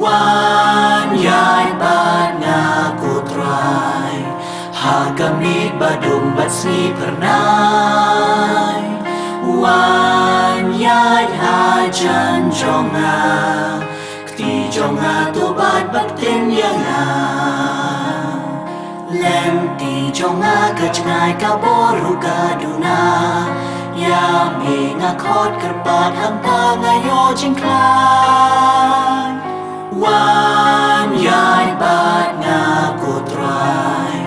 Wan yai bat ngaku trai Hakamit badum bat si pernai Wan yai hajan jonga Kti jonga tu bat baktin yanga Lem ti jonga kacngai kaboru kaduna Ya me ngakot kerpat hampa ngayo jingklai Wan yai bat ngaku trai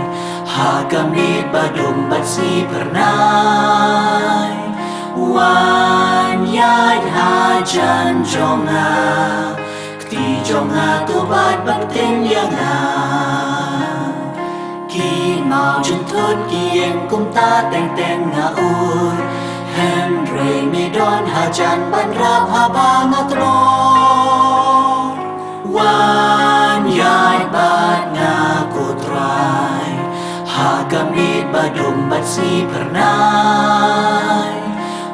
Hakamit badum bat si pernai Wan yai hajan jonga Kti jonga tu bat baktin yanga Ki mau jentut ki em kum ta teng teng nga ur Henry mi don hajan ban rap haba ngatror Wan yai bat ngaku trai Hakamit badum bat si pernai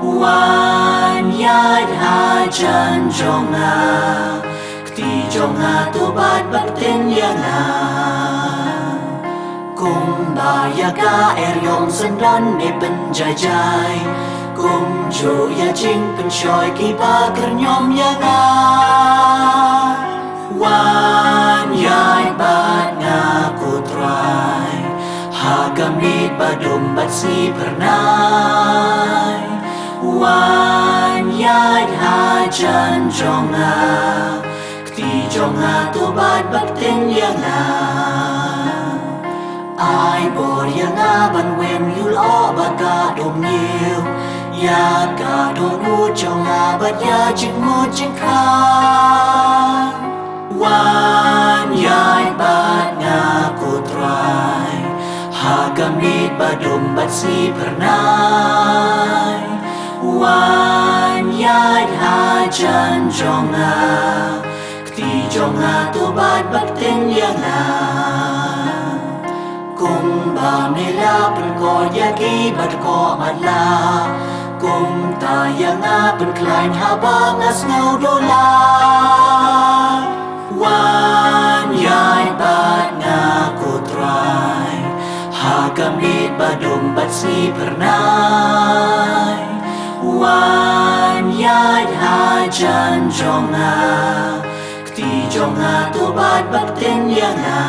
Wan yai hajan jonga Kti jonga tu bat baktin yanga Kung bayaga eryong sendan ne penjajai Kung jo ya jing penshoy ki bakar nyom yanga Wan yai bat ngaku trai Hakamit badum bat si pernai Wan yai hajan jonga Kti jonga tu bat baktin yanga Ai bor yanga ban wem yul o baga dom nhiều Ya ga don u jonga bat ya jing mo jing khan Wan yai bat ngaku trai Hakamit badum bat si pernai Wan yai hajan jonga Kti jonga tu bat baktin yanga Kung ba nila pen ko yagi bat ko madla Kung taya nga pen klein haba ngas ngau dola Wan yai bat ngaku trai Hakamit badum bat si pernai Wan yai hajan jonga Kti jonga tu bat baktin yanga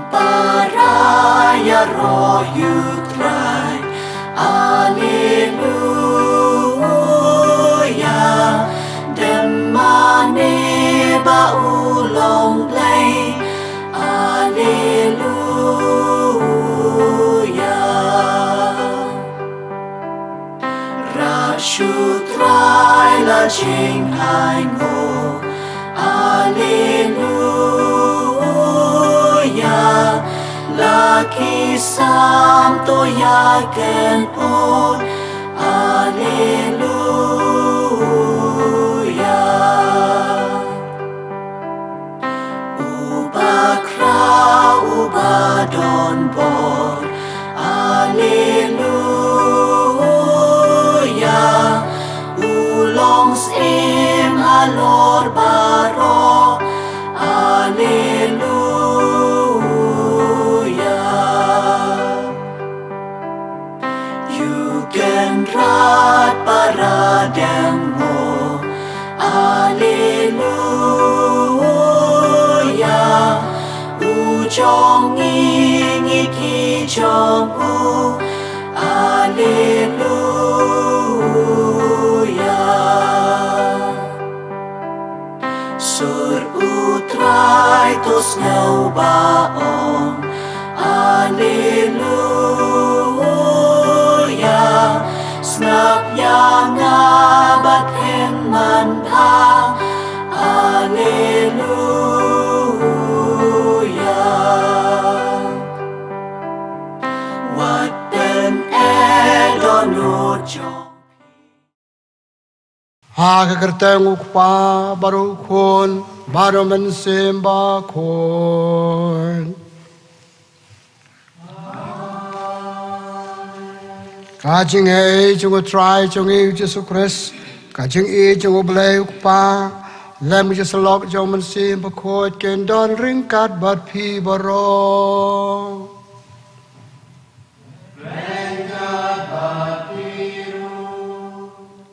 Paraya royu trai Alleluia Demane ba ulong play Alleluia Rashu trai la jing hai ngo Alleluia Laki sam to yaken pot Alleluia Uba kra uba don bor Alleluia Ulongs trong u Alleluia Sur u Trai tos ngau baong Alleluia Snap yang abat hen man pa Alleluia Wat den edonu jong Hakakerteng ukpa baru kun baru mensemba kun Kajing jung try jung JISU Christ kajing jung blai ukpa lem jisalok jung mensemba kun kendon ringkat bat pi baro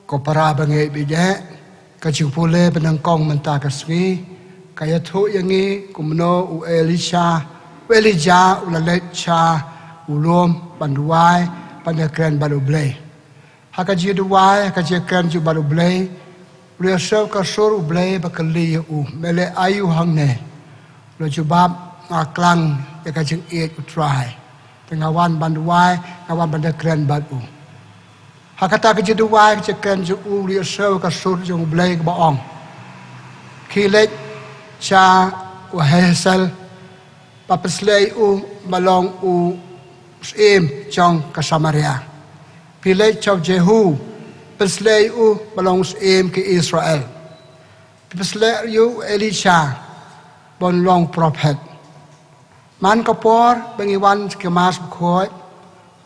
Ko para bangai bijak kacing pule penangkong mentah kasngi kaya thu yangi kumno u Elijah ulalecha ulom banduai pandakran baru blai hakaji duai hakaji kan ju baru blai ria sel kasur blai bakali u mele ayu hangne lo jubab ngaklang ya kacing u try pengawan banduai ngawan pandakran baru Hakata kejeduai cekan ju uli sew kasur jung blai baong. Kilet cha wahesal papeslei malong sim jong ke Samaria. Kilet cha Jehu peslei malong sim ke Israel. Peslei Elisha bon long prophet. Man kapor bengiwan kemas khoi.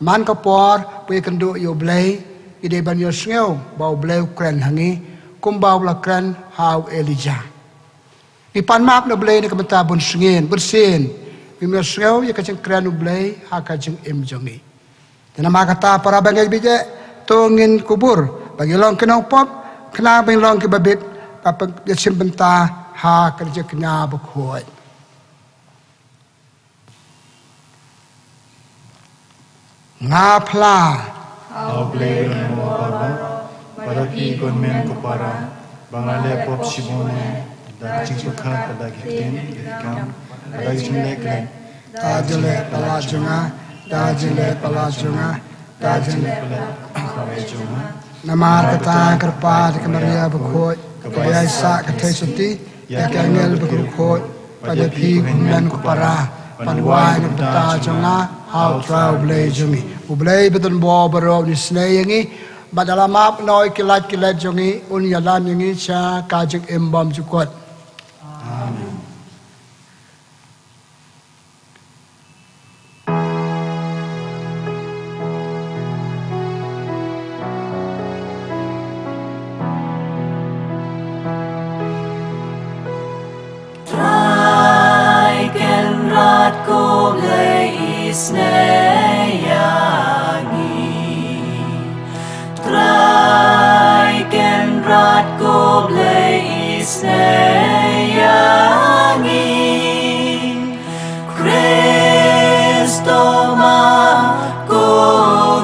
Man kapor pe kendu yo blai Ide ban yo sngew bau bleu kren hangi kumbau la kren hau Elijah. Di pan map na blei ni kamata bun sngen bersin. Bimyo sngew ya kaceng kren u blei ha kaceng jongi. Tena makata para bangai bije tongin kubur bagi long kenong pop kena bang long ke babit papag yasin benta ha kerja kena Bakhuid. Ngapla Au blairan mo baba, baraki gonmen ko para, bangale pop shibone, daging sukha kadagin gikam, daging leklen, Dajile palajunga, dajile Namar kata kerpa di Maria Bakhuid, kebaya sa katesati, ya kengel Bakhuid, pada pi kumlan kupara, panwai ngepta jonga, hau trau blai jongi. Ublay betul bawa beraw ni Sngi yangi, badalam map noi kilat jongi, unyalan yangi cha kajik embam jukot. Amen. Trai ken rat ko blai Sngi Trai ken rat ko blai Sngi Kristo ma ko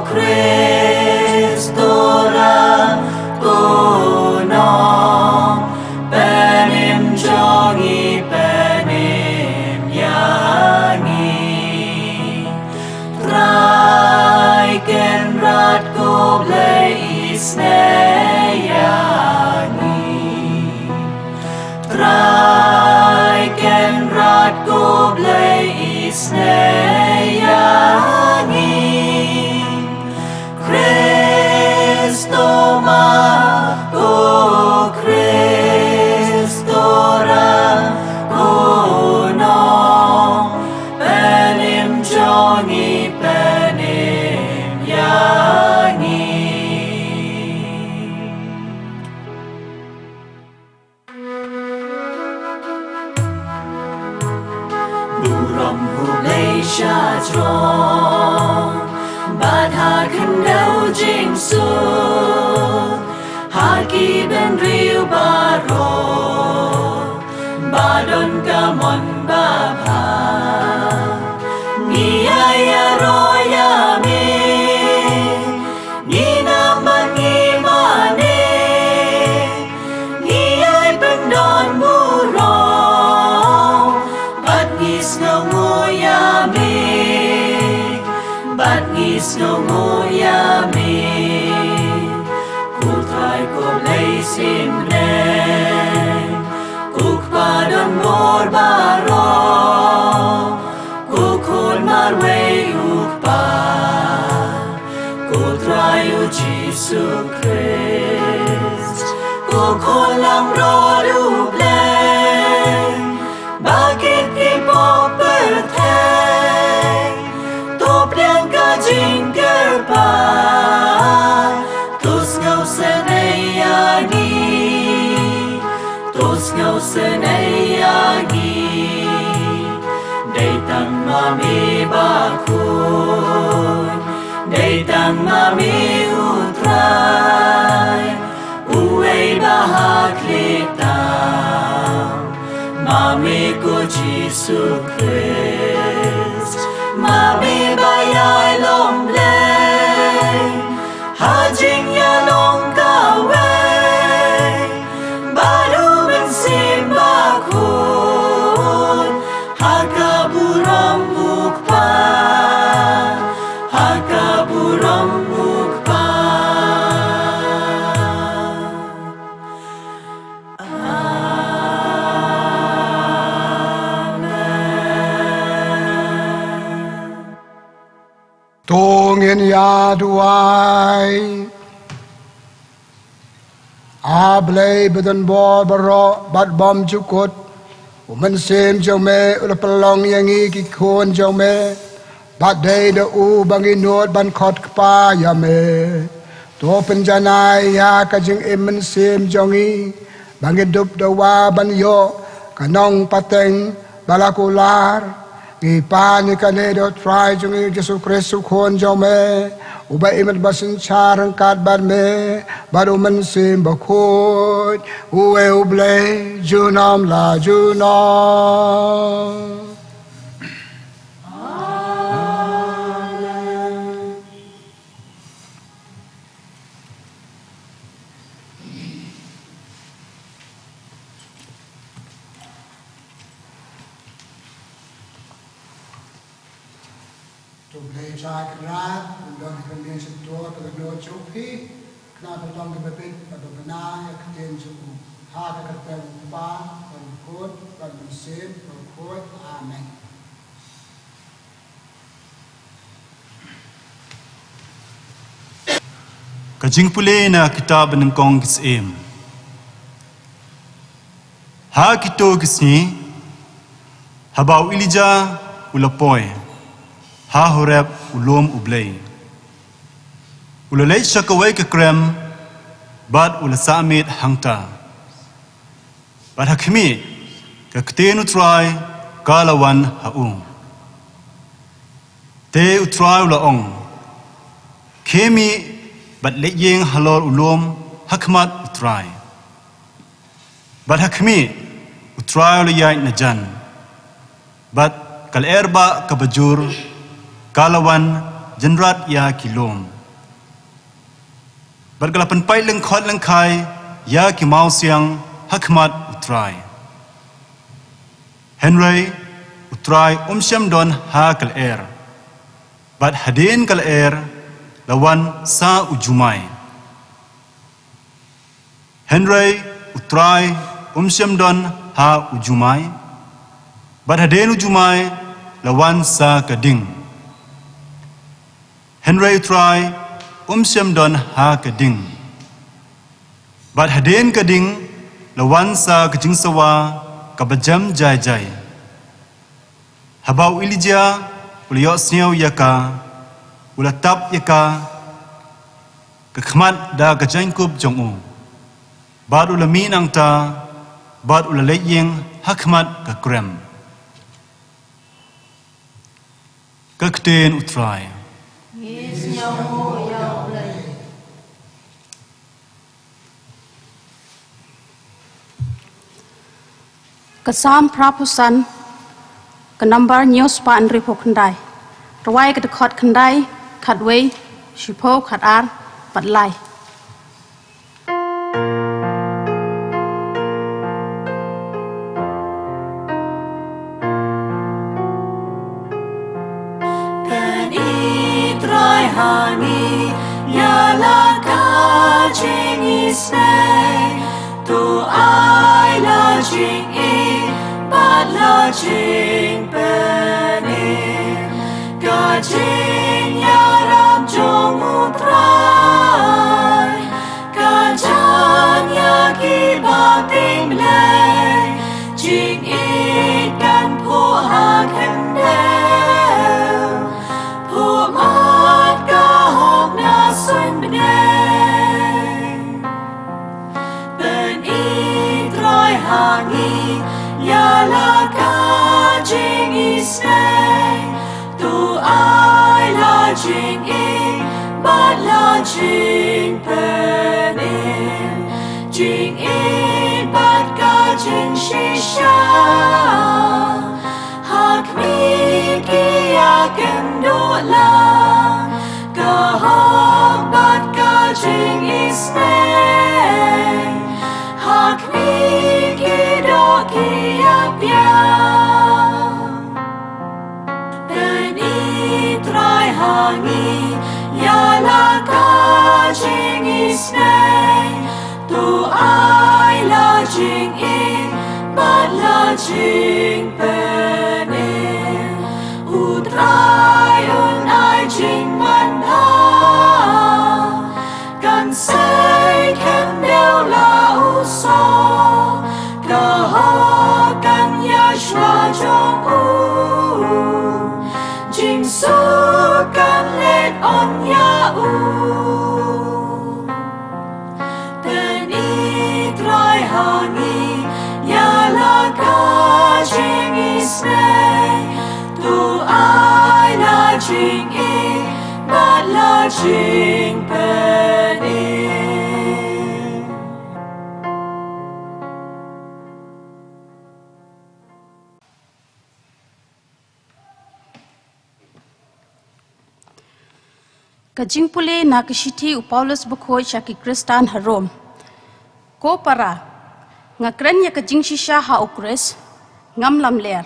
Kristo ra ko no penim jongi penim yangi Trai ken rat ko blai Sngi Trai ken rat ko blai Sngi Kristo ma ko Kristo ra ko no penim jongi penim yangi Buram hulay siya drong Badha kandau jingsu Haki ben riu baro Badon kamon baba Ngiyaya roy ngis ngâu ngô ya mi Cuộc trai cô lấy xin nè Cuộc ba đơn bor ba ro Cuộc hôn mar vây uk ba Cuộc trai u JISU Christ Cuộc hôn lang ro đục lên Bakit ipo perteng Top liang ka jingger pa Tus ngau senayagi Tus ngau senayagi Day tang mami Bakhuid Day tang mami Trai Uway bahag litang Mami ko JISU Christ Mami bayay lombleng Hajing ya long kaway Baru bensin Bakhuid Hakaburam mukpa Hakaburam mukpa Tongin ya duai Ablay badan bo baro bat bom cukut Uman sim jauh me ula pelong yang iki khon jauh me Bat day da u bangi nut ban khot kpa ya me To penjanai ya kajing iman sim jongi Bangi dup da wa ban yo Kanong pateng balakular Ipan ikane do try jungi JISU Kristus khon jauh me Uba imat basin charang kat bad me Baru mensim Bakhuid Uwe uble junam la junam Tublay Trai Cathedral, undang kalian sentuh pada dua copi, kenapa tong kebebit pada benar yang kalian suku, hak kata upah, berikut, bermusim, berikut, amin. Kajing pulih na kitab nengkong kisem. Ha kito kisni, habau ilija ulapoy. Ha horeb ulom ublay. Ulalay syakaway ke krem, bad ulasamit hangta. Bad hakimi, ke ketenu trai, kalawan haung. Te utrai ulaong. Kemi, bad leyeng halor ulom, hakmat utrai. Bad hakimi, utrai ulayay najan. Bad kalerba kabajur, kalawan jenrat ya kilom. Bergalapan pai lengkot lengkai ya kimau siang hakmat utrai. Henry utrai syam don ha kaler. Bad hadin kaler lawan sa ujumai. Henry utrai syam don ha ujumai. Bad hadin ujumai lawan sa kading. Henry utrai syam don ha kading. Bad hadin kading lawan sa kajing sawa kabajam jai jai. Habau ilija uliyok sniaw yaka ulatap yaka kekhmat da kajangkub jongu. Bad ulamin angta bad ulaleyeng hakmat kakrem. Kakten utrai. Kesam prapusan kenambar nyos pa andri po kendai. Rawai ke dekot kendai, kadwei, shipo, kadar, padlai. Penitra hangi ya la ka jing isne tu ai la jing e ba la jing penin ka jing ya ram jong utrai ka jan ya ki ba ting le jing e kan po ha khen hangi ya la ka jing isne tu ai la jing e ba la jing penin jing e ba ka jing shisha hak mi ki ya ken do la ka hok ba ka jing isne hak mi Trai hangi ya la ka jing isne tu ai la jing e ba la jing penin utrai un ai jing man ha kan say ken deu la u so ka ho kan ya shwa jong u JISU kan let on ya u Teni trai hangi ya la ka jing isne tu ai la jing e ba la jing penin Kajing pule na kishiti u Paulus Bakhuid shaki Kristan harom. Ko para ngakren ya kajing shisha ha ukres ngam lam ler.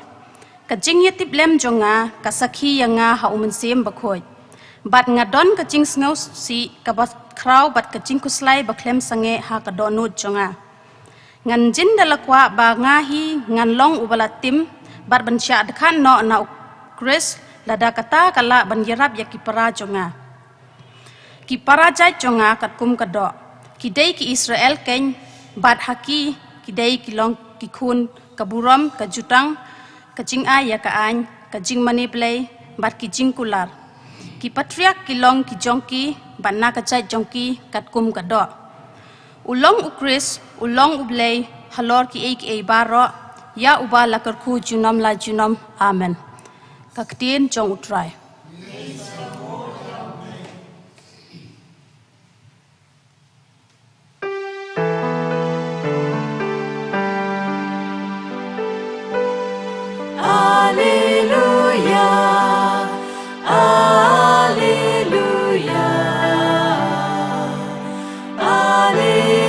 Kajing ya tip lem jonga kasakhi ya nga ha umensim Bakhuid. Bat ngadon kajing sngaw si kabat kraw bat kajing kuslai baklem sange ha kadonut jonga. Ngan jin dalakwa ba ngahi ngan long ubalatim bat bansya adkan no na ukres lada kata kala banjirap ya kipara jonga. Ki parajai jonga kat kum kado kidai ki Israel ken bat haki kidai ki long ki khun kaburam kajutang kajing ay ya ka an kajing maniplay bat ki jingkular ki patriak ki long ki jongki bat na kajai jongki kat kum kado ulong ukris ulong ublay halor ki ek baro ya uba lakar khu junam la junam amen kaktin jong utrai Alleluia, Alleluia,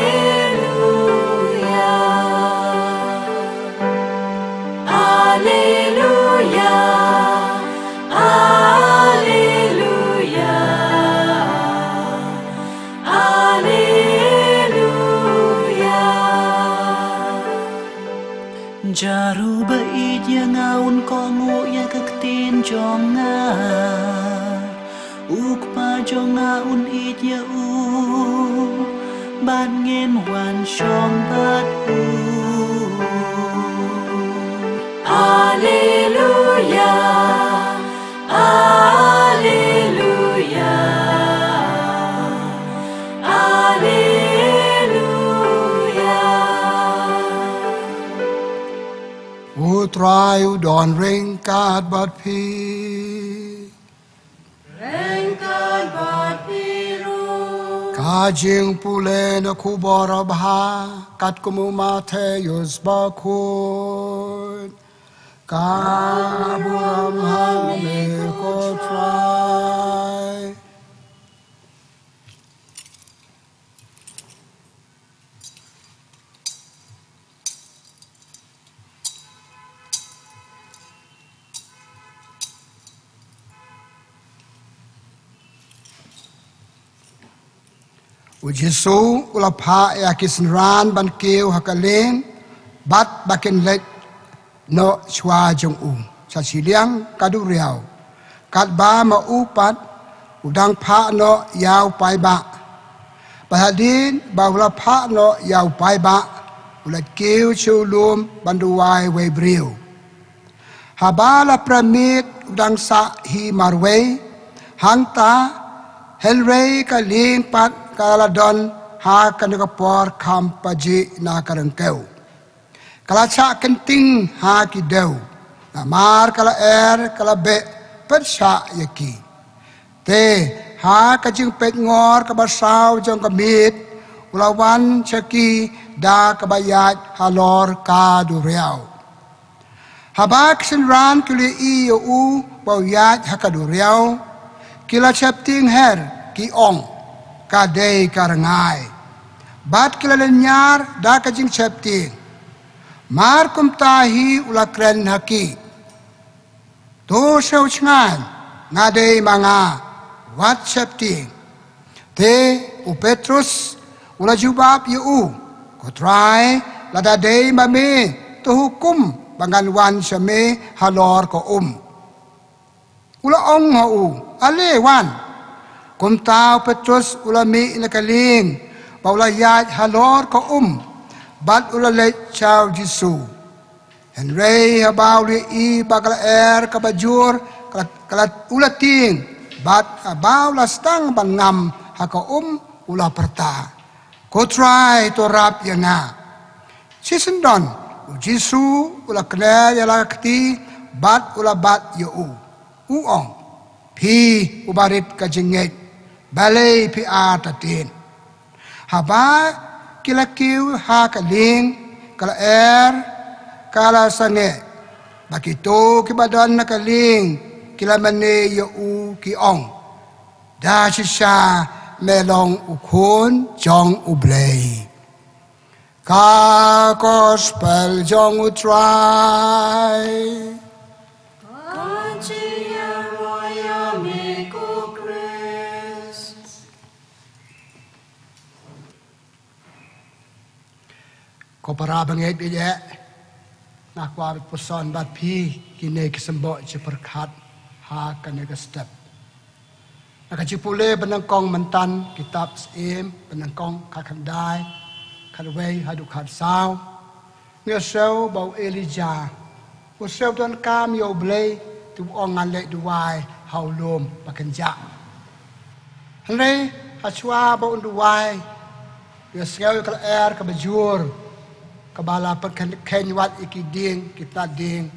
Alleluia, Alleluia, Alleluia, Alleluia. Jaru bait ya ngaun kongu ya kaktin jonga ukpa jonga un it ya u ban ngen wan shom bat u Alleluia, Alleluia, Alleluia. U trai u don ring kad bat pi Rengkat bat biru ka jing pule na ku borabha kat kumu mate yus Bakhuid ka buram ha me ko trai JISU ulapha ya kisnran ban keu hakaleng bat bakin let no chwa jong u cha siliang kadu riau kat ba ma upat udang pha no yaw pai ba bahadin ba ulapha no yaw pai ba ulat keu chulum banduai we briu habala pramit udang sa hi marway hangta helrei ka ling pat kaladon ha kanakapor kampaji na karangkeu kala cha kenting ha ki deu na mar kala kala be pet sha yaki te ha ka jing pet ngor ka basau jong ka mit ulawan chaki da ka bayat halor ka du riau habak sin ran kuli i u bawyat ha ka du riau kila chapting her ki ong ka day karangai bat kila lenyar da ka jing chapting mar kum tahi ulakren haki to shau chngan nga day mga wat chapting te u Petrus ula jubab yu ko Trai lada day mame to hukum bangan wan shame halor ko ula ong ha ale wan kum tao Petrus ula mi nakaling paula yat halor ko bat ula le chao JISU en rei habau li i bakal kabajur kala ula ting bat habau la stang bangam haka ula perta ko Trai to rap yana sisendon JISU ula kle yala kti bat ula bat yu ong pi ubarit kajinget balay pi atatin haba kila kiu ha kaling kala kala sange bakito kibadon na kaling kila mane yu ki ong da shisha melong ukon jong ublay ka gospel jong utrai ko para banget biye nakwa puson bat pi kine kisembo je perkat ha kanega step nakajipule benangkong mentan kitab sem benangkong kakandai kadwei hadu kad sao ngesau bau Elija usau don kam yo blei tu ongan le duai haulum pakanja hanre hachwa bau duai ngesau kal kabajur kabala pagkenyawat ikiding kita ding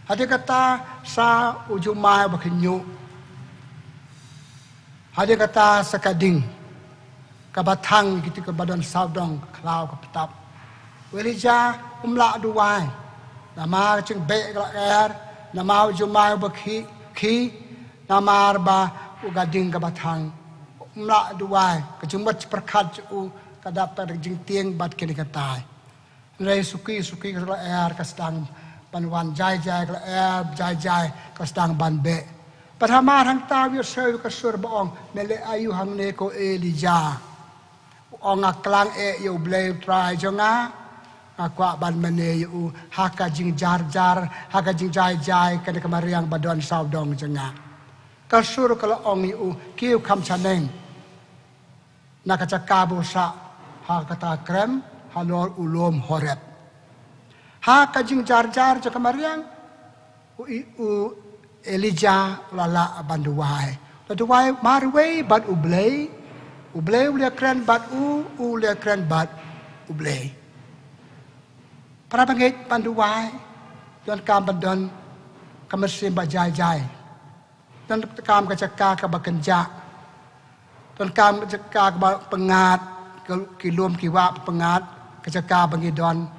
hadi kata sa ujumay bakinyo hadi kata sa kading kabatang kiti kabadon saudong klaw kapatap welija umla duway nama ching be nama ujumay bakhi namar ba ugading kabatang umla duway kajumbat perkat u kadap jing tieng bat kini katay Rai suki kala kastang panwan jai kala jai kastang banbe padhamar hang taw yo seu kasur baong mele ayu hang ne ko Elija ong aklang yo blay Trai jonga akwa ban mane yo haka jing jar haka jing jai kana kamariang badon saudong jonga kasur kala ong yo kiu kam chaneng nakachakabu sa hakata krem halor ulom horep ha kajing jar jakamariang u Elija lala banduai marway bat ublay ule kren bat ule kren bat ublay para bangit banduai don kam bandon kamersim bajai don kam kacaka kabakanja don kam kacaka pengat kilum kiwa pengat kacaka bangidon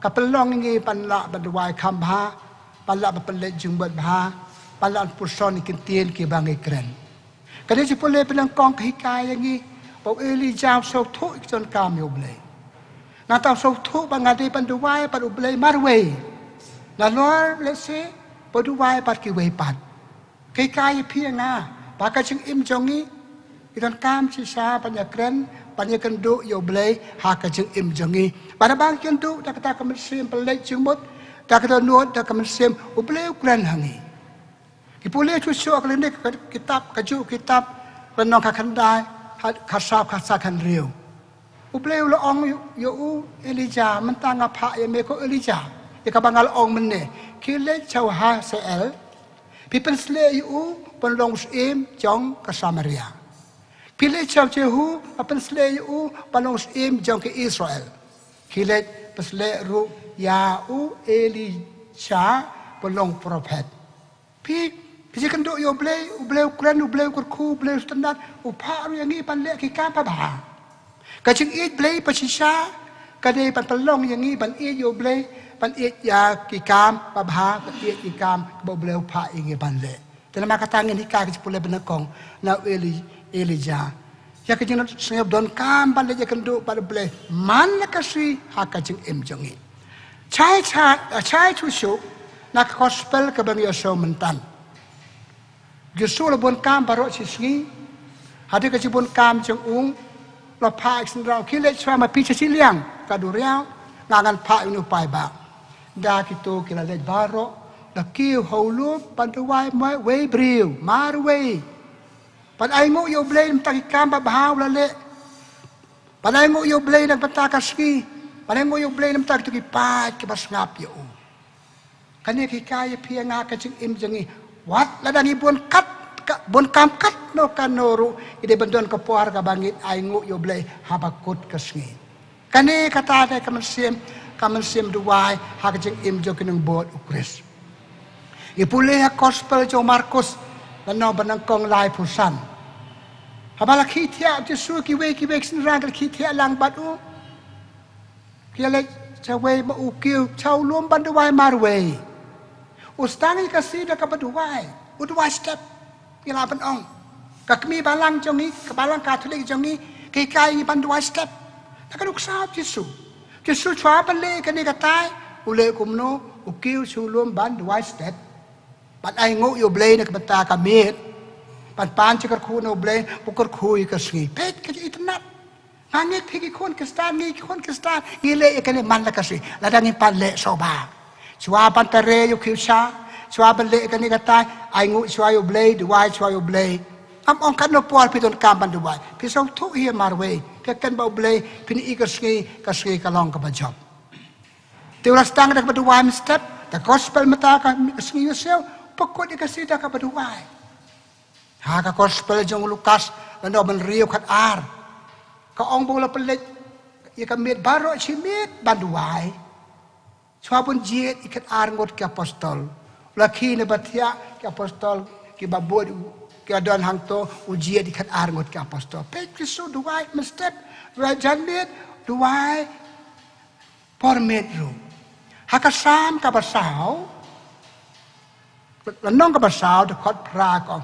kapelong ngi panla banduai kambha panla bapelet jumbat bha panla puson ikintien ki bangi kren kadi sipole penang kong kahikay yangi pau Elija so thu ikson kam yo blay na ta so thu bangadi banduai pan ublay marway na lor let's say banduai pat ki way pat kahikay pia nga baka ching im jongi itan kam sisa panyakren panyakendu yo blay haka jeng im jengi pada bang kendu tak kata kemesim pelek jengmut tak kata nuot tak kemesim ublay ukran hangi ipule cucu akalinde kitab kaju kitab penong kakandai kasap kasakan riu ublay ulo ong yo Elijah mentang apa ya meko Elijah ya kabangal ong menne kile chawha sel pipen sle yu penlong im jong ke Samaria kile chaw jehu apen sle yu penlong im jong ke Israel kile pesle ru ya Elisha penlong prophet pi kan do yo blay ukran ublay kurku ublay standard upa ru yang i pan le ki ka pa ba kaching it blay pasisha kade pan pelong yang i pan i yo blay pan it ya kikam pabha pan it kikam bo blay upa ingi pan le tena makatangin hika ki pule benakong na Elijah ya kajing sengep don kam pan le ya kendo pan blay man la kasi ha kajing im jongi chai chu shu na gospel ka bang yo so mentan JISU la bon kam baro chi Sngi hadi ka chi bon kam chung ung la pha xin rao khi le chwa ma pi chi liang ka du riao ngangan pha inu pai ba da ki to ki la le baro la ki ho lu pan tu wai mai we briu mar we pan ai ngo yo blame ta ki kam ba bhaw la le pan ai ngo yo blame nang pata ka ski pan ai ngo yo blame nam ta ki pa ki bas ngap yo kani ki kai phi nga ka ching im jangi wat ladangi bon kam kat no kanoru ide bantuan ke puar ka bangit aingu yo blay habakut ke Sngi kane kata ta kamansim duwai hakajing im jo kinung bot ukris ipule ha gospel jo Markus lano banangkong lai pusan habala khitia JISU ki we sin rang khitia lang batu kiale chawe ma ukiu chau lom banduwai marwe Ustangi kasih dah kebeduai, udua step, kila penong. Kakmi balang jongi, kebalang Katolik jongi, kikai bandua step. Tak ada usah JISU cua balik kini katai, ule kumno, ukiu sulum bandua step. Pan aingu yo blay nak beta kamit, pan cakar kuno blay, bukur kui kasih. Pet kerja internet. Ngangit pergi kun kestan, ngile ikan man la kasih. Ladangin pan le soba. Chua pan tare yo kiusha, chua ban le kani katai, ai ngu chua yo blay, duwai chua yo blay. Am ong kan no pual piton kampan duwai. Pisau tu hiya marway, kakan bau blay, pini i kasgi kalong ka job. Tiulas tang dak duwai step, the gospel mata ka kasgi yosel, pokok di kasih dak duwai. Ha ka gospel jong Lukas, lando ban riu kat ar. Ka ong bau la pelet, ya ka mit baro chimit ban duwai. Chua pun jiet ikat arngot ke apostol. Laki ne batia ke apostol ke babod ke adon hangto ujiet ikat arngot ke apostol. Pek JISU duai mestep duai janit duai pormetru. Hakasam ka basau. Lanong ka basau de kot pra ko.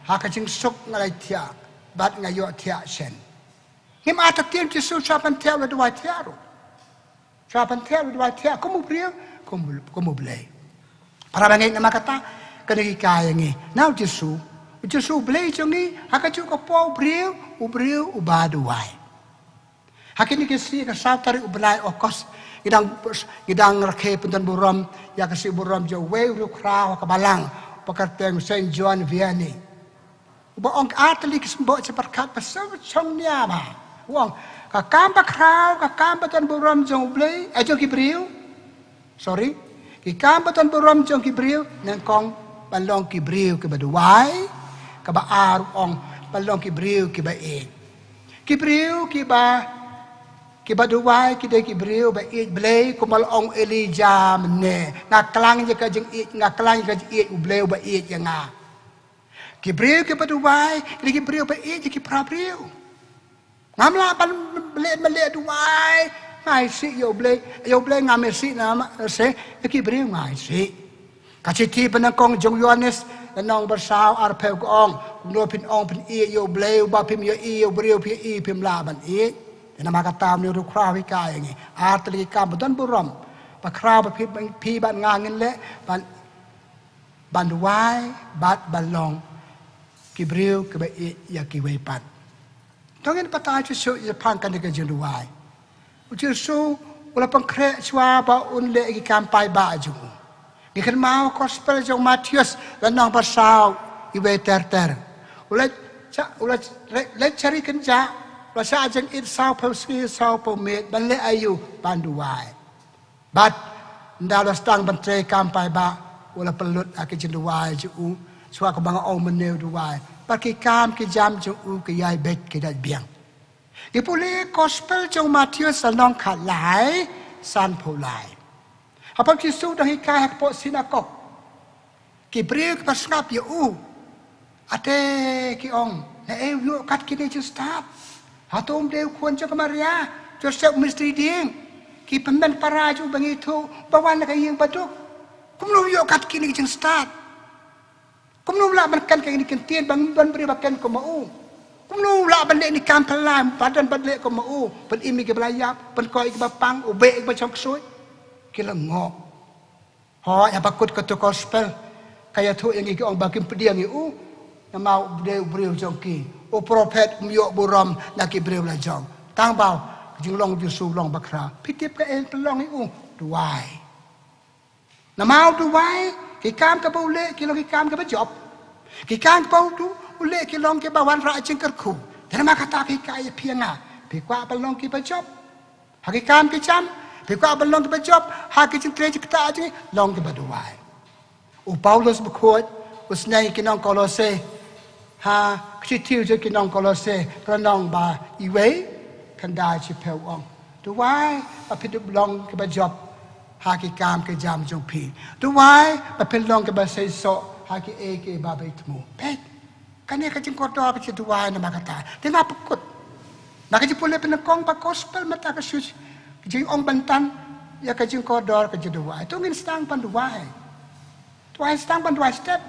Hakajing suk ngalai tia bat ngayo tia sen. Ngim ata tiem JISU sapan tia le duai tiaru. Sapan tia dua tia kamu beriu kamu belai. Para bangai nama kata kena kaya ni. Now JISU belai jongi hakacu kapau beriu ubaduai. Hakini kesi kasau tarik ubelai okos gidang rakhe pentan buram ya kasi buram jo we rukrau kabalang pekerteng Saint John Vianney. Uba ong atli kismbok seperkat pasal chongnya ba. Wong kakamba krau kakamba tan buram jong blay jong kibriu sorry kikamba tan buram jong kibriu nangkong balong kibriu ke baduai ke baar ong balong kibriu ke bae kibriu ke baduai ke de kibriu bae blay kumal ong Elijah mene ngaklang je ka jeng ngaklang ka je blay bae nga kibriu ke baduai ke kibriu bae je ki prabriu ngamla pan beli duai ngai si yo blay ngame si nama se ki breu ngai si kaciti penangkong jong Yohanes nong bersau arpeu ong no pin ong pin i yo blay ba pim yo i yo breu pi i pim laban i nama kata ni ru krawi kai ngi atli kam don burom pa kraw pa pi ban ngangin le ban duai bat balong Kibril ke ba ya ki wei pat tong en pata chu su ya phang kan ke jin duai chu su ula pang kre chwa ba un le ki kam pai ba ju ni kan mau gospel jong Matius lan nong pa sao i wei ter ula le cari kan ja la sa jeng it sao pa ski sao pa me ban le ayu ban duai but ndalas tang ban tre kam pai ba ula pelut ak jin duai ju chwa ko bang ong meneu duai Paki kam ki jam jong u ki yai bet ki dat biang. Ki puli gospel jong Matius salong khat lai san po lai. Hapam ki su dang hi kai hak po sinagog. Ki brio ki pasngap yu u. Ate ki ong na e yu kat ki ne ju start. Hatom deu kwon jong Maria Joseph mistri ding. Ki pemen para ju bangi tu bawan na kayeng baduk. Kumlo yu kat ki ne ju start. Kumno la man kan kay ni kentien bang ban beri bakan ko mau. Kumno la ban ni kam pelam badan badle ko mau. Ban imi ke belayap, ban ko ik bapang ube ik ba chok suy. Kila ngok. Ho ya bakut ko to gospel. Kaya tu yang iki ong bakim pediang u na mau breu jongki. O prophet myo buram na ki breu la jong. Tang bau jing long Yesu long bakra. Pitip ka en pelong u duai. Na mau duai ki kam ka ule ki long ki kam ka job ki kam pa tu ule ki long ki bawan ra jing ker khu dan ma kata ki kai pianga pi kwa ba long ki ba job ha ki kam ki cham pi kwa ba long ki ba job ha ki jing tre ki ta jing long ki ba duai u Paulus Bakhuid u Sngi ki nong Kolose ha ki tiu je ki nong Kolose ka nong ba i wei kan da chi pe ong duai a pi du long ki ba job Haki kam ke jam jong pi. Duai ba pelong ke ba sei so haki e ke ba ba itmu. Pet. Kani ka jing kodo ba chi duai na makata. Tena pukut. Maka ji pule penekong ba gospel mata ka sus. Jing ong bantan ya ka jing kodo ka ji duai. Tu ngin stang pan duai. Duai stang pan duai step.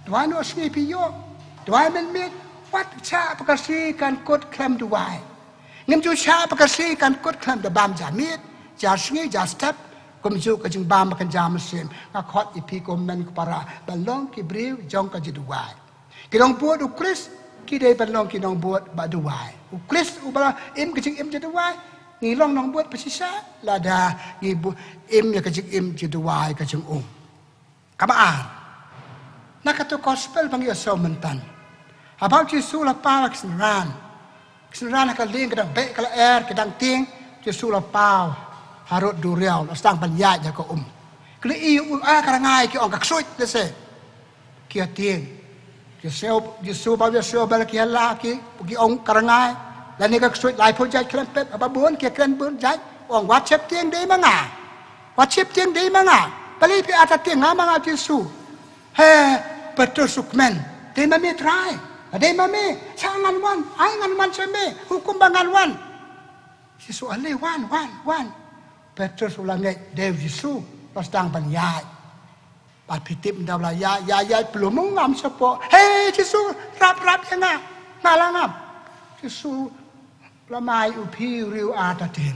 Duai no sni pi yo. Duai men mit. Wat cha pa ka si kan kot klem duai. Ngim ju cha pa ka si kan kot klem da bam ja mit. Ja sni ja step. Kum ju ka jing bam kan jam sim ka khot ipi ko men ko para balong ki briu jong ka jiduai ki dong buat u Chris ki dei balong ki dong buat ba duai u Chris u bala im ka jing im jiduai ni long nong buat pasisa lada ni bu im ya ka jing im jiduai ka jing kamaan na ka to gospel bang yo so mentan about JISU la pa ksinran ka ling ka dang be ka air ka dang ting JISU la pa harut duriau stang panjat ja ko kli iu karangai ki ong kaksuit dese ki ating ki seo JISU ba seo bal ki hala ki ong karangai la ni kaksuit lai pho jat klempet ba buon ki klen buon jat ong wat chep tieng dei manga bali pi ata tieng manga JISU he betul sukmen dei mami trai dei mami changan wan ai ngan man seme hukum bangan wan JISU ale wan Petrus ulangai Dev JISU stang pan yai pat pitip ndabla ya belum ngam sepo hey JISU rap yang ngalangam JISU lamai upi riu atatin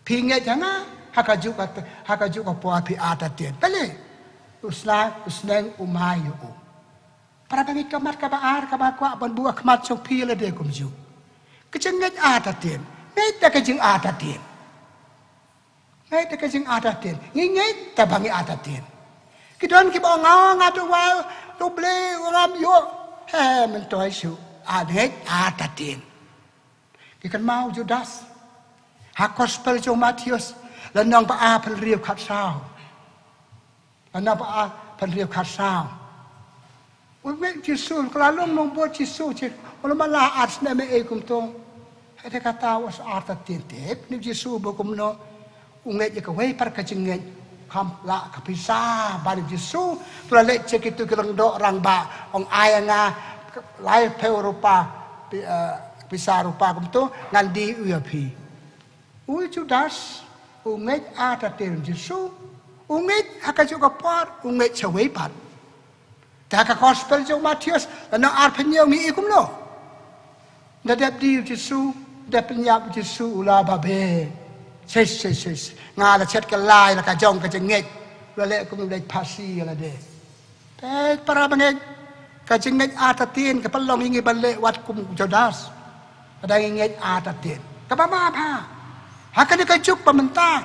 pinge janga hakajuk ko po api atatin pele usneng umayu para bangi kamar kabaar kabakwa ban buah kemat sok pile de kumju kecenget atatin meta kejeng atatin Ngai te kajing atatin, ngai te bangi atatin. Kidon ki bong ngatu wal, doble ngam yo, he mentoi su, ngai atatin. Kikan mau Judas, hak gospel jong Matius, lanang pa pen riu khat sao. Lanang pa pen riu khat sao. Uwe JISU kelalong nong buat JISU cik, walau malah ars na me kum tong. Hede kata was atatin tep, ni JISU bokum no. Unget ya kawai par kajenget kam la kapisa bari JISU tula le cek itu kelang do orang ba ong ayanga lai pe Eropa pisa rupa kum tu ngandi uyapi Judas unget ata ter JISU unget akajuk kapar unget chawai pat ta ka gospel jong Matius na ar penyong ni ikum no dadap di JISU dap penyap JISU ula babe Ses. Nga la chat ka lai la ka jong ka jenget. La le ko mi pasi la de. Pe para bangeg kajinget atatin kapalong ingi balik wat kum jodas ada inget atatin kapama apa hakan kajuk pementah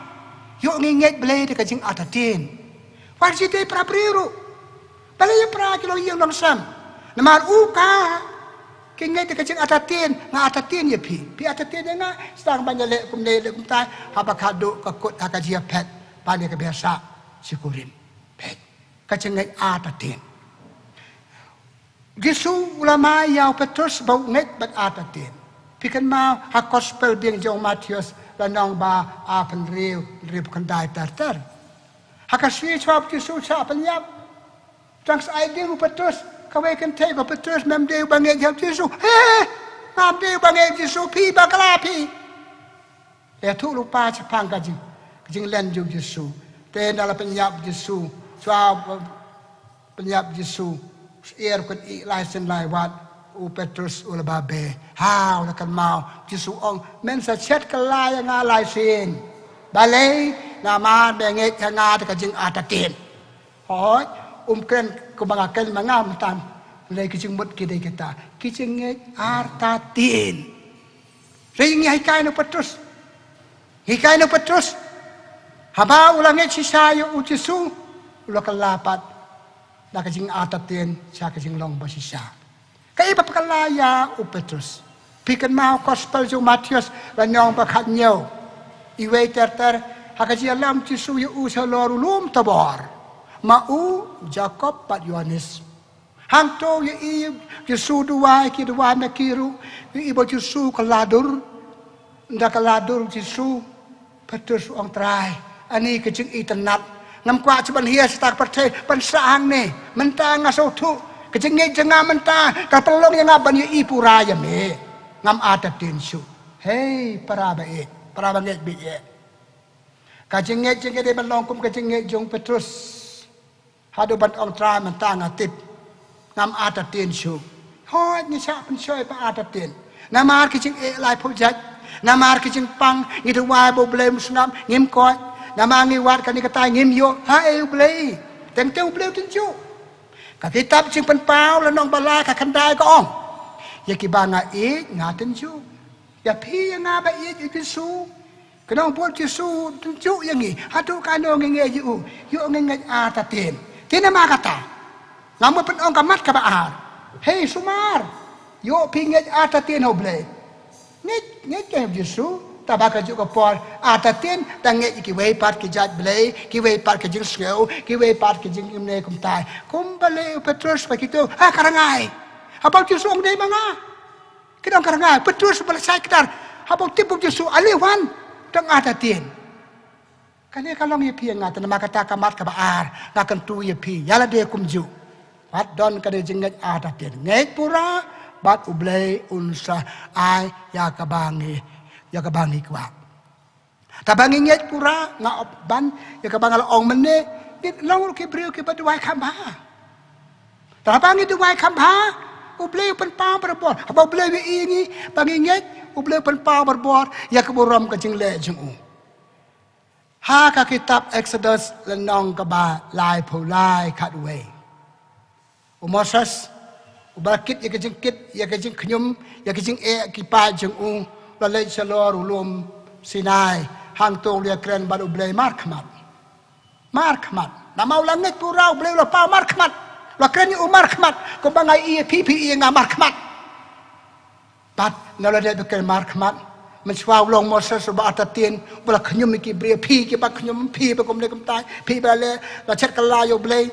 yuk inget balik de kajing atatin wajite prapriru balik pra kilo yang langsam namar uka kinget de kajing atatin nga atatin ya pi atatin nga stang banyale kum ne kum tai habakado kakut hakajia pet pane ke biasa syukurin pet kajinget atatin JISU ulama yau Petrus bau nget bat atatin. Pikan mau hak gospel biang jong Matius lanong ba apan riu kendai tartar. Hakaswi chop JISU cha penyap. Trans ID Petrus kawai kan take Petrus mem deu bangai jam JISU. Nam deu bangai JISU pi bakala pi. Ya tu lupa cepang kajing len jong JISU. Ten dalam penyap JISU. Chop penyap JISU. Air kun I lai sen lai wat u Petrus u babe how la kan mau JISU ong men sa chet ka lai nga lai sen balai na ma be nge nga ta jing atatin hoi kren ko banga ken mangam tan le ki jing mut ki de kita ki jing nge atatin ring hai kai no Petrus haba ulang nge sisayo u JISU ulo kalapat na kajing atatin sa kajing long basisa. Kaya papakalaya u Petrus. Pikan mau gospel jo Matius lanyong bakat nyo. Iwe terter hakaji alam JISU yu sa lorulum tabor. Mau Jacob pat Yohanes. Hangto yu JISU duwai ki duwai nakiru. Yu ibo JISU kaladur. Nda kaladur JISU Petrus ang Trai. Ani kajing itanat. Ngam kwa cuban hias tak percaya pensang ni mentang ngasotu kejengit jengah mentang kapelong yang aban yu ipura ya me ngam atatin su hey para baik biye kejengit de melongkum kejengit jong Petrus hadu ban ong Trai mentang atip ngam atatin su hoi ni sa pensoi pa atatin namar kejeng lai pujat namar kejeng pang ngitu wai bo blem sngam ngim koi namangi wat kani katai ngim yo ha eu blei teng teu bleu tenju ka kitab sing pen pau la nong balai ka kandai ko ong ya ki banga I nga tenju ya pi nga ba I JISU kanong buat JISU tenju yang ni hatu kano nge yu nge atatin tina makata ngamu pen ong kamat ka baar hey sumar yo pi nge atatin ho blei nge ke JISU tabaka juga por atatin tange ki wei part ki jat blei ki wei part ki jing skeu ki wei part ki jing imne kum tai kum bale Petrus begitu karangai habang JISU ong dei manga kidang karangai Petrus selesai kedar habang tipu JISU aliwan tang atatin kane kalong ye pi ngata nama kata kamat ka baar ngakan tu ye pi yala de kum ju wat don kade jingat atatin ngai pura bat ublei unsa ai ya kabangi kwa tabangi nget pura nga opban ya kabangal ong mene nit long ki breu ki badwai khamba tabangi duwai khamba ubleu pen pa berbor aba ubleu ini bangi nget ubleu pen pa berbor ya keburam ka jing le jing u ha ka kitab Exodus lenong ka ba lai phulai khatwei Moses ubakit ya ka jing knyum ya ka jing ki pa jing u lalai salor ulum Sinai hang tong dia kren baru blei markmat nama ulang net purau blei lo pa markmat lo kren u markmat ko bangai I pi nga markmat pat nala de kren markmat menchwa long Moses ba atatin bala khnyum ki bre pi ki ba khnyum pi ba kom le kom tai pi ba le la chet kala yo blei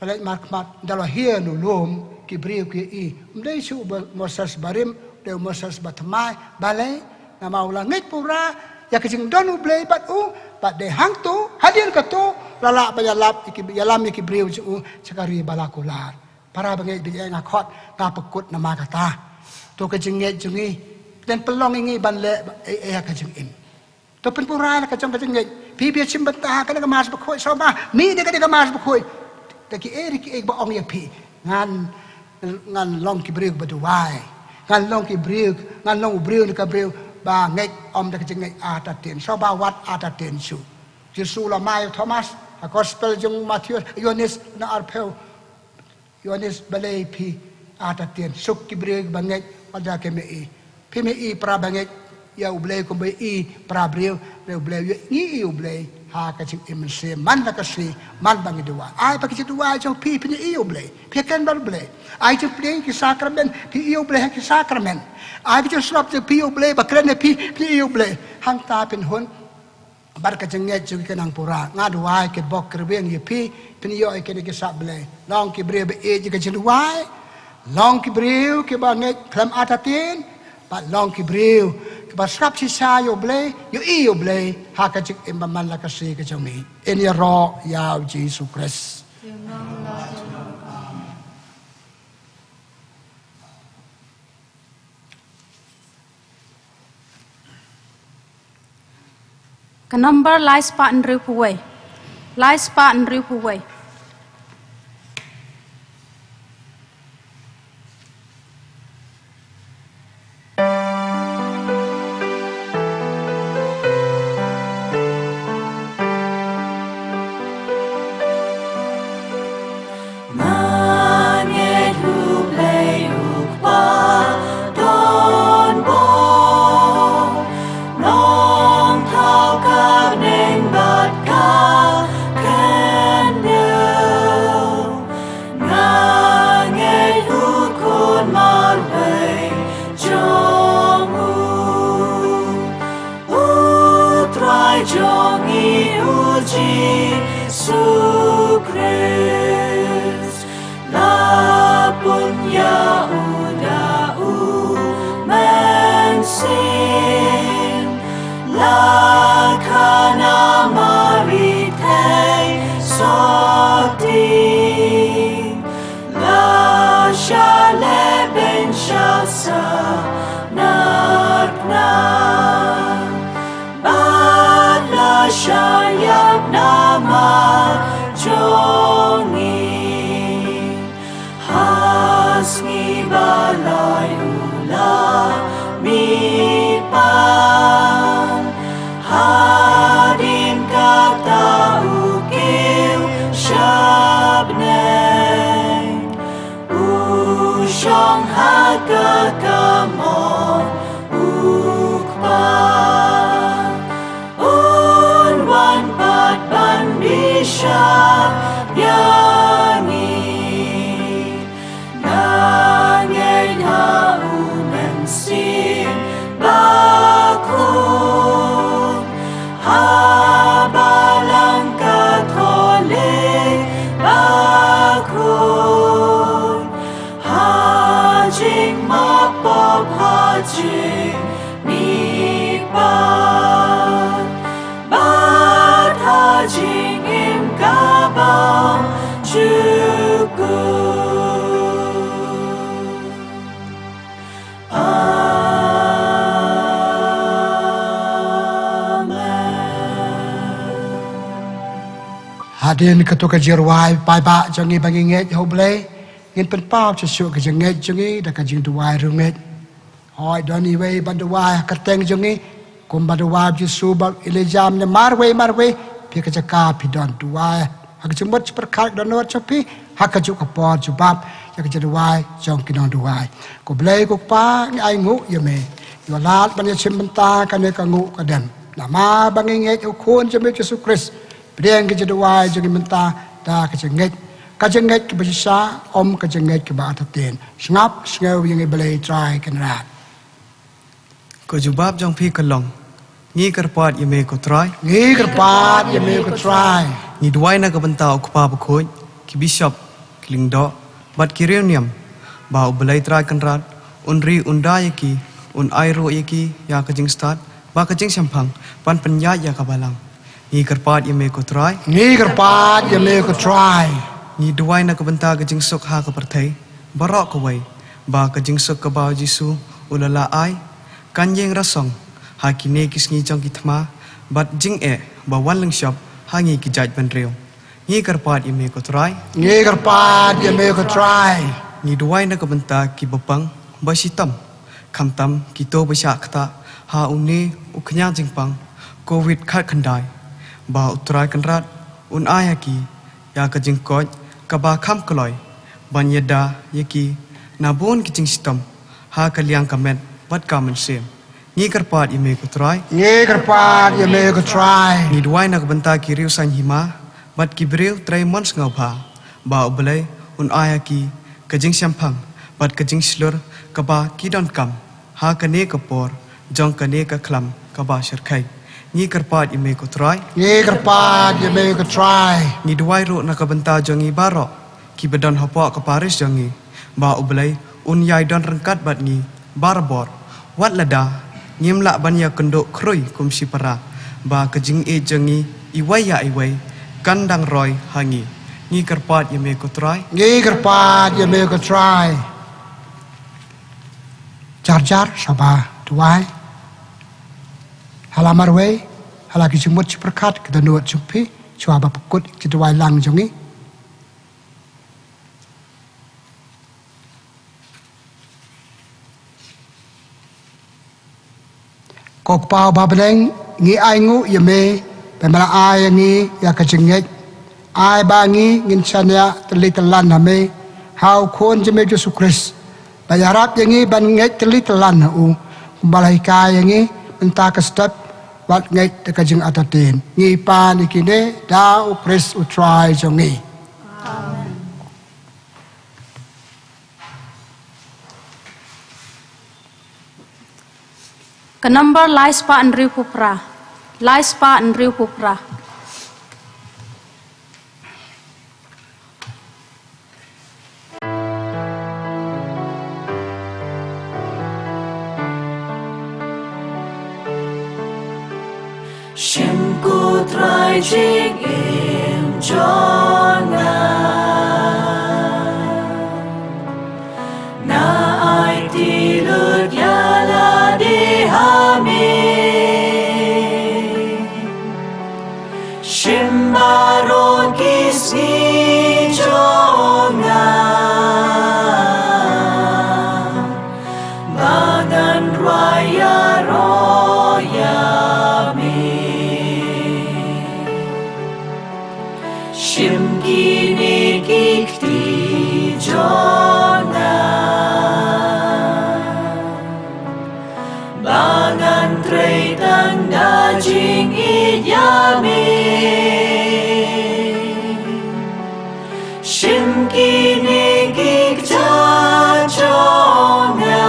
lalai markmat dalo hian ulum ki bre ki I mdei su Moses barim Deu Moses batamai balai nama ulang ngit pura ya kejing donu blei bat de hang tu hadir ka tu lala bayalap yalam ki breu ju cakari balakular para bangai bi ngakot ngapekut nama kata tu kejing ngit jungi dan pelong ingi banle kejing im tu pen pura ka kejing ngit pi chim bata ka mas Bakhuid so ba mi de ka mas Bakhuid ta ki ba ong ya pi ngan long ki breu baduai ngan long ki briuk ngan long briuk ni ka briuk ba ngai om da kejing ngai atatin so ba wat atatin su JISU la mai Thomas a gospel jung Matius Yohanes na arpeu Yonis balay pi atatian suk kibreg banget pada kemei pi mei pra banget ya ublay ko bei pra breu le ublay ni ublay ha ka chi imse man la ka si man bangi dua ai pa ki dua jo pi ni ublay pi kan bar ublay ai tu play ki sakramen pi ublay ki sakramen ai tu slap tu pi ublay ba kren pi ublay hang ta pen hon bar ka jenget ju ke nang pura ngadu wai ke bok kerbeng ye pi yo ke ke sa ble long ki bre be e ke jelu wai long ki bre ke ba nget klam atatin ba long ki bre ke ba srap si sa yo ble yo ble ha ka jik em man la ka se ke jomi en ya ro ya JISU Christ Ka number lies pa en riu puway. Lies pa en riu puway. JISU Christ, la punya udau mensin, la kana marite soti, la shale ben shasa nakna. Shayak nama jongi hasngi balay ula mipan hadim kata ukil shabneng usyong haga kamon ukpan yangi nangay haumensin Bakhuid habalang Katolik Bakhuid hajing mapop hajing nipan hajing im kabang juku Hadin ketua jerwai pai ba jangi bangi nget ho ble ngin pen pau che su ke jangi jangi da ka jing duai runget hoi doni we banduai ka teng jangi kum banduai JISU ba ilejam ne marwe pi ka jaka pi don duai ha ka jumot perkak don not chopi ha ka juk por jubab ya ka jerwai jong ki don duai ko ble ko pa ai ngu ye me yo lat ban ye chim benta ka ne ka ngu ka den nama bangi nget o khon jame JISU Christ Priang ke jedwai jangi mentah da ke jenget ke besar om ke jenget ke batatin ngap ngau yang belai trai kenrat ko jubab jong phi kalong ngi kerpat yeme ko trai ngi kerpat yeme ko trai ni duai na ka bantau ko pa Bakhuid ki bishop ki LYNGDOH bat ki reunion ba belai trai kenrat unri undai ki un airo yaki ya ka jing start ba ka jing sampang pan penya ya ka balang ni kerpat yeme ko trai ni kerpat yeme ko trai ni duai na ka banta ka jing sok ha ka perthai barok ko wai ba ka jing sok ka ba JISU ulala ai kan yeng rasong ha ki ne kisngi jong ki thma bat jing e ba wan lang shop ha ngi ki jaj ban reu ni kerpat yeme ko trai ni kerpat yeme ko trai ni duai na ka banta ki bapang ba sitam kham tam ki to ba sha khata ha unni uknya jingpang covid khat khandai ba utrai kanrat un ayaki ya ka jingkoj ka ba kham kloi banyada yaki nabon kicing sitam ha kaliang kamet bat kamen sem ni kerpat ime ku trai Nghe kerpat ya me ko try. ni duai nak benta kiriu san hima bat kibril trai mons ngau pha ba oblai un ayaki kajing sampang bat kajing slur kaba kidon kam ha kane kapor jong kane ka klam kaba sherkai ni kerpat ime ku trai Nghe kerpat ya me ko try. ni duai ro nak benta jongi barok ki bedon hopo ke Parish Jowai ba oblai un yai don rengkat bat ni barbor wat lada nyemlak banya kenduk kroi kum sipara ba kejing e jengi iwai ya iwai kandang roy hangi ni kerpat ye me ko trai Nghe kerpat ya me ko try. Jar sabah tuai. Halamarwe halaki chimut chiperkat kita nuat chupi chua ba pukut kita wai lang jongi. Kok pau babeleng ngi ai ngu ya me pemala ai ngi ya kacengek ai ba ngi ngin chanya telitelan hame hau kon jeme Yesus Kristus bayarap yang ngi ban ngai telitelan u kumbalai ka yang ngi mentah ke step wat ngai te kajeng atatin ngi pan ikine da u Kristus u try jongi. Ke number lais pa an riu pupra. Lais pa an riu pupra. Shim ku trai jing im jona na ai ti lut ya la di hami shim baron kisi jona bagan raya roya Shim kini kikti jona Bangan trai tang dajing idyami Shim kini kikta jona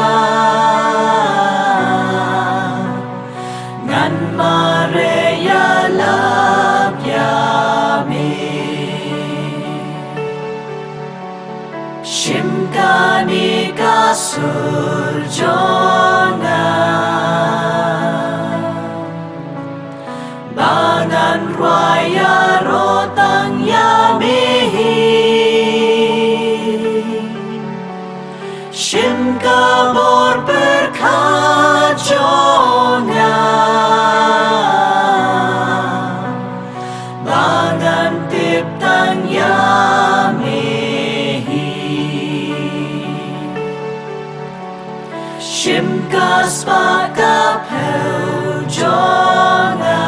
Ngan mare ya lab yami Shimkani kasur jona Bangan raya rotang yamihi Shimkabor berkat jona Bangan tiptang yamihi Shimkas pakapel jona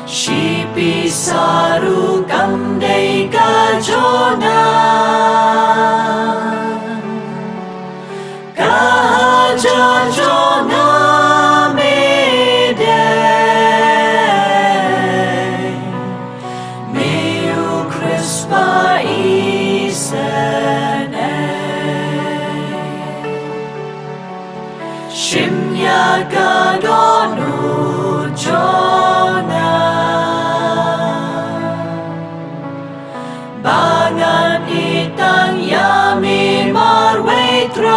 Shipi saru kamdei ka jona Kahaja jona mede Meu Krispa isen Shimya gadonu jona Bangan itang yamin marway trai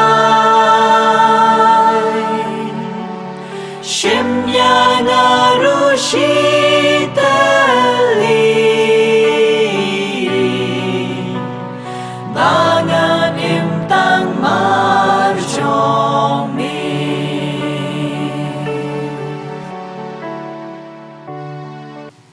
Shimya narushitali Bangan imtang marjomi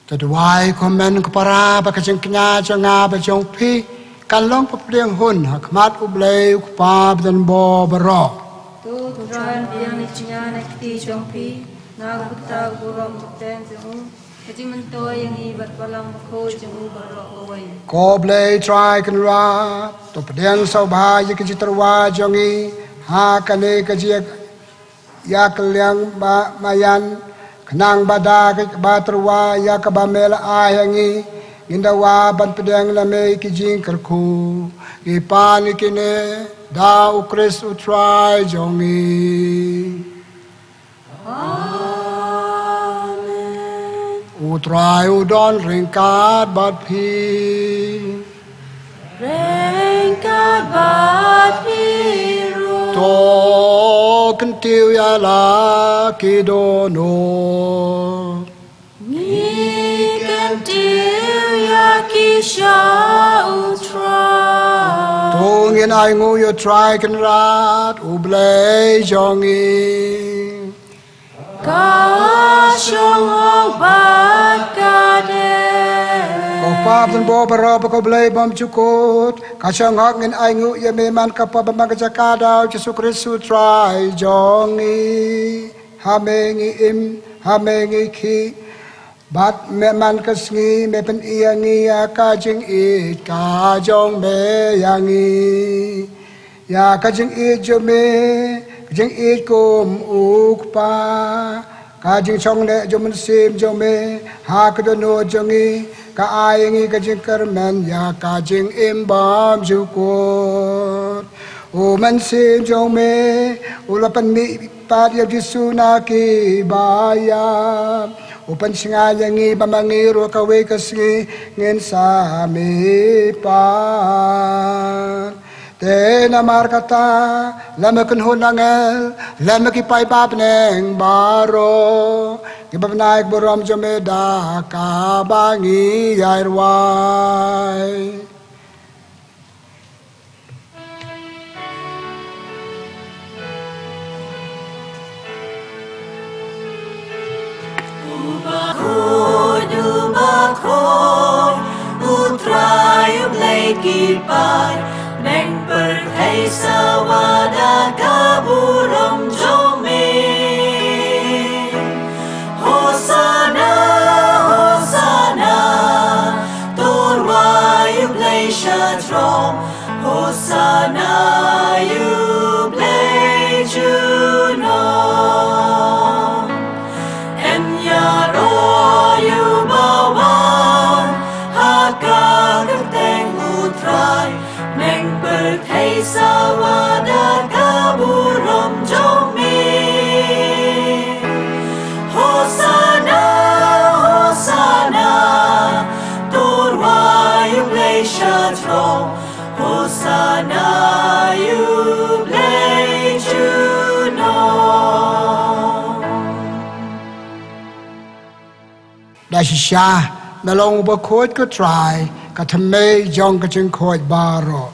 Kedua komen kepara bakajeng kenya jonga bajong pi kalong pepliang hun hakmat ublei kupab dan bo berok. Tu tujuan yang dicinya nekti jompi, naguta gurom ten jemu, Kajing mentua yang ibat balang Bakhuid jemu barok kawai. Ko blei trai kan ra to pediang sau ba ye ke jitarwa jongi ha kane ke jia ya kaliang ba mayan kenang bada ke ba terwa ya ke ba mela ayangi indawa ban pediang la me ke jing kerku ipan ikine da ukris utrai jongi Utrai udon ringkat bat pi Rengkat bat biru. To kentiu ya la kidono Ni kentiu ya kisha utrai. To ngin ai ngu yo trai kan rat ublei jongi Kasyong hong bat kade. Ko pap dan bo baro ko blei bom cukut kasang hak ngin ai ngu ye meman kapa bamang jakada Yesus Kristus trai jongi hamengi im hamengi ki bat meman kesngi me pen iangi ka jing I ka jong me yangi ya ka jing I jo me jing I kum ukpa ka jing chong le jo men sim jo me ha ka do no jongi ka ai ngi ka jing kermen ya ka jing im bam ju ko o man sim jo me ulapan mi pat ya JISU na ki baya upan singa yangi bamangiro ka we kasngi ngin sa mi pa te namar kata lamakan hunangel lamaki pai bab neng baro kibab naik borom jomeda ka bangi yairwai Bakhuid Utrai ublei kipai Neng Theresa'S kaburom jomi Hosanna, Hosanna Turwai ublei shatrom Hosanna ublei juno Enyaro yubawan Haka kerteng utrai Neng Theresa'S kaburom jomi Hosanna, Hosanna Turwai ublei shatrom Hosanna ublei juno da shisha nalong Bakhuid ko try ka thame jong ka ching khoi baro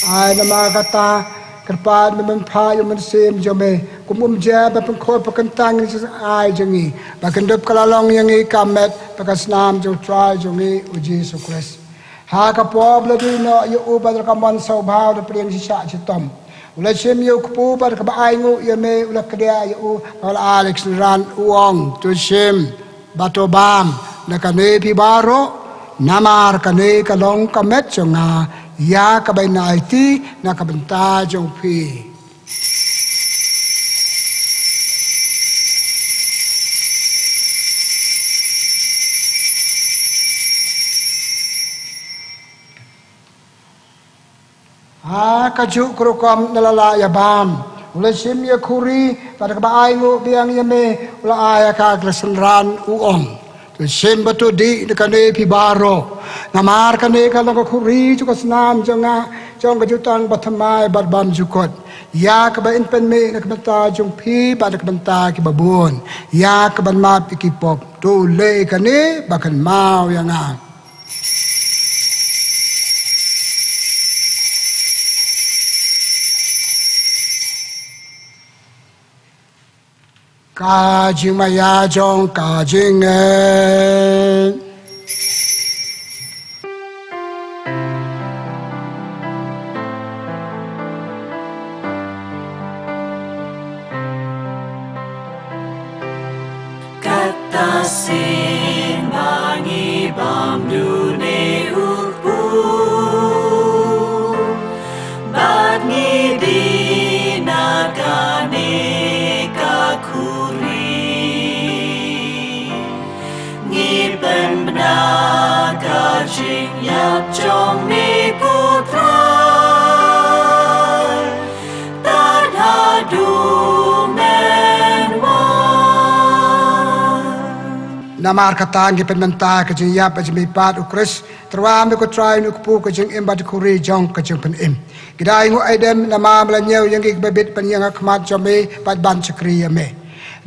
ai nama kata kerpa memang pha yo men sim jo me kumum ja ba pen khoi pa kan tang ni ai jongi ba kan dop kalalong yang I kamet pa kasnam jo try jongi u JISU Christ ha ka poble du no yo u ba ka man sau bhaw da priang shisha chitom ula sim yo ku ba ka ba ai ngu yo me ula kdia yo u ula Alex ran uong tu sim batobam na kane pi baro namar kane kalong kamet jonga ya ka bay na iti na kabenta jong pi ha ka ju krokom nalala ya bam ula sim ya kuri pada ka ba ai ngu biang ya me ula aya ka glasenran uong sim batu di kane pi baro namar kane ka long khuri chu ka snam jonga chong ka jutang bathamai bat bam jukot ya ka ba in pen me na ka banta jong pi ba ka banta ki babun ya ka ban ma pi ki pop tu le kane ba kan mau yang a ka jing maya jong ka jing Kata sin namar kata ngi penmenta ke jing yap ke mi pat ukris terwam ko trai nu pu ke jing imbat kuri jong ke jing pen im gidai ngu aidem nama mlanyeu yang ki bebit pen yang khmat jome pat ban chakri me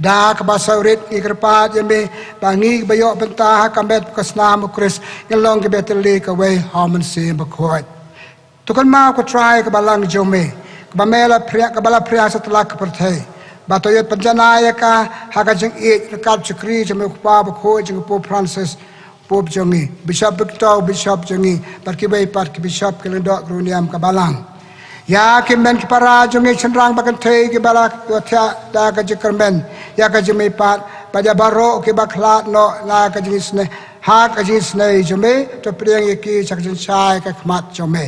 da ka basaurit ikrpat yeme bangi bayo penta kambet kasnam ukris ngelong ke beteli ke we hamen sim Bakhuid tukun ma ko trai ke balang jome ke bamela pria ke bala pria setelah ke perthai batoyot penjanaya ka hakajeng it rekap chakri jeme kupa Bakhuid jeng Pope Francis Pope jongi Bishop Victor Bishop jongi parkibai parki Bishop kelendok runiam kabalang ya kimben kipara jongi cendrang bakantei ke bala kuatya da ka jekermen ya ka jeme pat pada baro ke baklat no la ka jisne ha ka jisne jeme to priang iki chakjin chai ka khmat jome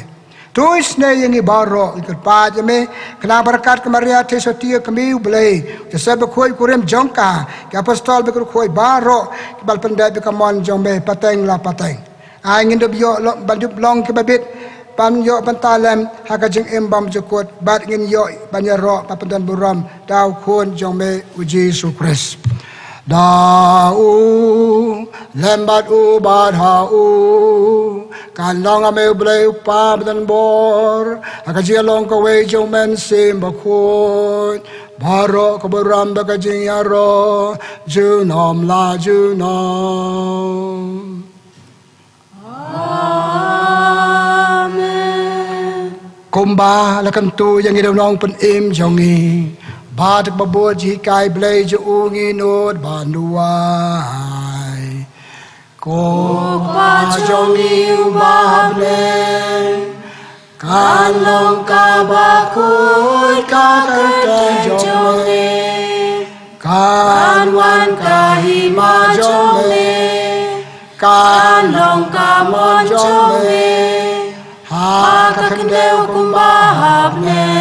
tuis ne yang ibaro ikut pa jeme kena berkat kemaria tesotia kami belai jasa Bakhuid kurem jongka ke apostol Bakhuid baro bal pendai bekamon jombe pateng la pateng angin do yo bandup long ke babit pan yo pantalem hakajeng embam jukut bat ngin yo banyaro papendan buram tau khun jombe JISU Christ dau lembat ubat hau kan long ame blay upa dan bor akaji long ko we jomen sim Bakhuid baro ko buram bakajing yaro junom la junom amen kumba lakan tu yang idaw nong pen im jongi badak babot jikai blay jo ungi nod banuai Kupa jongi ubable Kalong ka Bakhuid ka kerten jongi Kanwan ka hima jongi Kalong ka mon jongi Ha ka kendeu kumbahable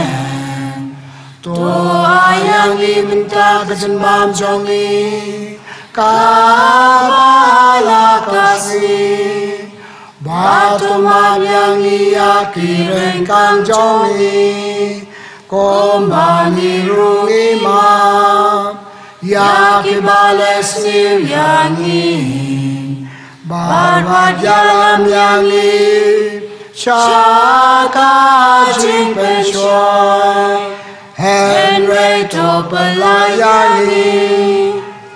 To ayang iminta kajenbam jongi Kabala kasih Batu yang ia kireng kang jongi Kombani rungi ma Yaki bales niu yangi Barbat jalan yangi Syaka jing pensyoy Henry to pelayani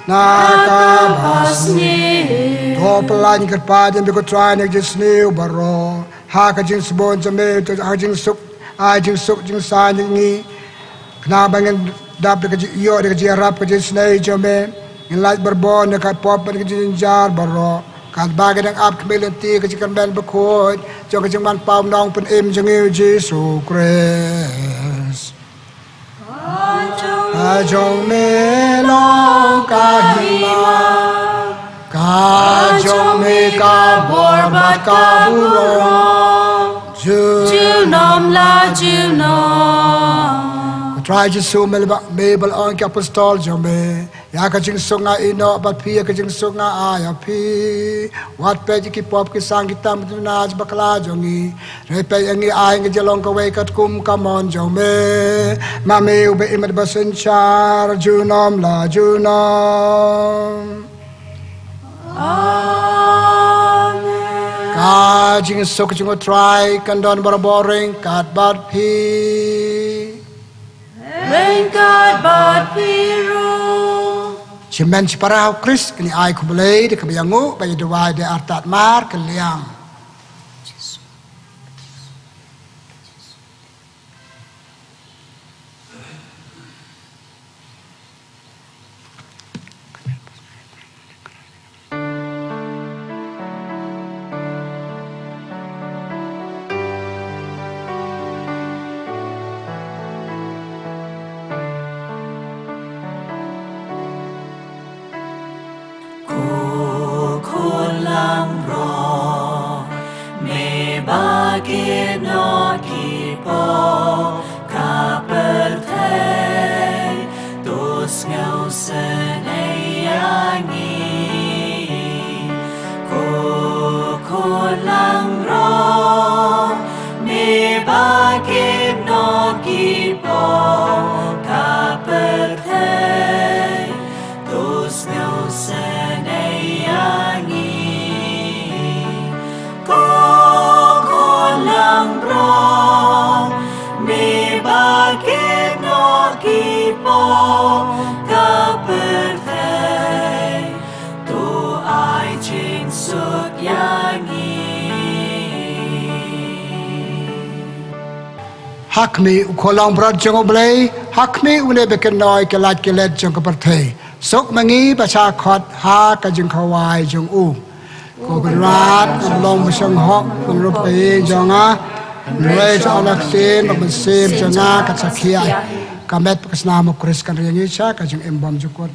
Naka basni To pelani kerpajan biko try nek jisniu baro Haka jing sebon jame to jing suk jing sa ngi Kena bangen dap dek yo dek jiarap ke jisnei jame In light berbon dekat pop dek jinjar baro Kat bagai dek ap kemilenti ke jikan ben Bakhuid Jong ke jing man pau nong pen im jengiu JISU Christ Kajong me long kahima Kajong me kabor bat kaburong Junom la junom Trai JISU mebel on ke apostol jome Ya kajing sunga ino bat pi kajing sunga ayapi Wat pe ki pop ki sang kita mtunaj bakla jongi Repe yangi ay ngi jalong ka we kat kum kamon jome Mami ube imat basenchar junom la junom Amen Kajing sok kajing try kandon baraboring kat bat pi Rengkat bat piru Cimen ciparau Kris kini ai kubelai de kebiangu bayi dewai de artat mar keliang Cô khôn lang rong bakin no kipo kaperthei tu ai ching suk yangi Hakmi ukolong brad jong oblay, hakmi une beken noi kelat kelet jong keperthei. Sok mangi baca khot ha ka jong khawai jong u. Ko berat long besong hok menurut pe jonga. Lue jong sin besim jonga ka sakia. Kamet kesna mo kris kan riangi cha ka jong embom jukot.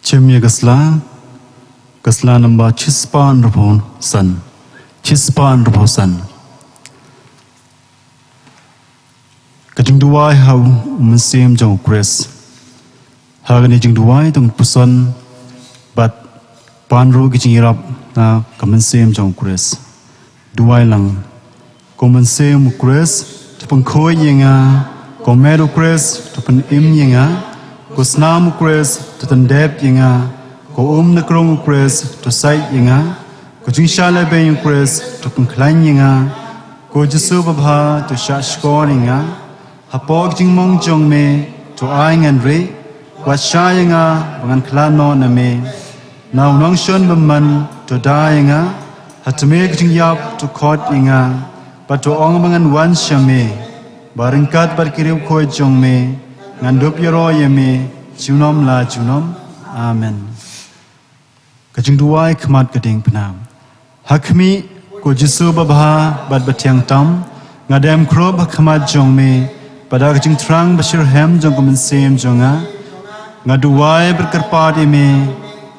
Cemia Gasla number Chispan Rabon San Chispan Rabosan Kajing Duwai how Museum Jong Chris Hagani Jing Duwai Dong Puson but Panro Gijing Rap na Kamuseum Jong Chris Duwai Lang Komuseum Chris Tapang Koi Yinga Komedo Chris Tapang Im Yinga Ko snam Chris to tandep yinga, ko na krong Chris to sight yinga, ko jingshala be Chris to concline yinga, ko JISU babha to shashkor yinga, hapog jingmong jong me to aing and re, wat sha yinga, bangan klano na me, now nong shun baman to da yinga, hatame jingyap to court yinga, but to ong bangan wan shame, baringkat barkiriw ko jong me, Ngandup yaro yeme junom la junom amen Kajing duwai khmat kading pnam Hakmi ko JISU babha bad batyang tam ngadem krob khmat jongme pada kajing trang bashir hem jong komensem jonga ngaduwai berkerpadi me